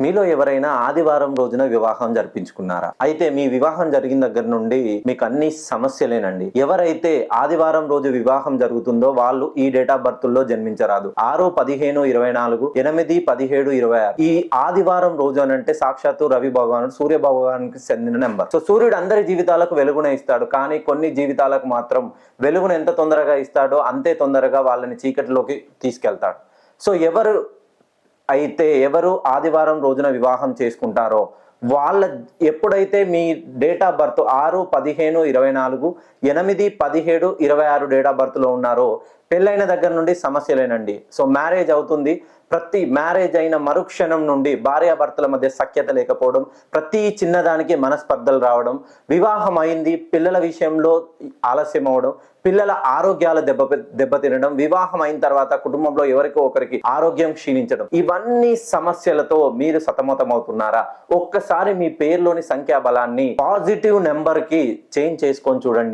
మీలో ఎవరైనా ఆదివారం రోజున వివాహం జరిపించుకున్నారా? అయితే మీ వివాహం జరిగిన దగ్గర నుండి మీకు అన్ని సమస్యలేనండి. ఎవరైతే ఆదివారం రోజు వివాహం జరుగుతుందో వాళ్ళు ఈ డేట్ ఆఫ్ బర్త్ లో జన్మించరాదు. 6-15-24, 8-17-26 ఈ ఆదివారం రోజు అని అంటే సాక్షాత్తు రవి భగవానుడు, సూర్య భగవానికి చెందిన నెంబర్. సో సూర్యుడు అందరి జీవితాలకు వెలుగునే ఇస్తాడు, కానీ కొన్ని జీవితాలకు మాత్రం వెలుగును ఎంత తొందరగా ఇస్తాడో అంతే తొందరగా వాళ్ళని చీకటిలోకి తీసుకెళ్తాడు. సో ఎవరు ఆదివారం రోజున వివాహం చేసుకుంటారో వాళ్ళ ఎప్పుడైతే మీ date of birth 6-15-24, 8-17-26 date of birth లో ఉన్నారో పెళ్ళైన దగ్గర నుండి సమస్యలేనండి. సో మ్యారేజ్ అవుతుంది, ప్రతి మ్యారేజ్ అయిన మరుక్షణం నుండి భార్యాభర్తల మధ్య సఖ్యత లేకపోవడం, ప్రతి చిన్నదానికి మనస్పర్ధలు రావడం, వివాహం అయింది పిల్లల విషయంలో ఆలస్యం అవడం, పిల్లల ఆరోగ్యాల దెబ్బతినడం, వివాహం అయిన తర్వాత కుటుంబంలో ఎవరికో ఒకరికి ఆరోగ్యం క్షీణించడం, ఇవన్నీ సమస్యలతో మీరు సతమతం అవుతున్నారా? ఒక్కసారి మీ పేరులోని సంఖ్యాబలాన్ని పాజిటివ్ నెంబర్ కి చేంజ్ చేసుకొని చూడండి.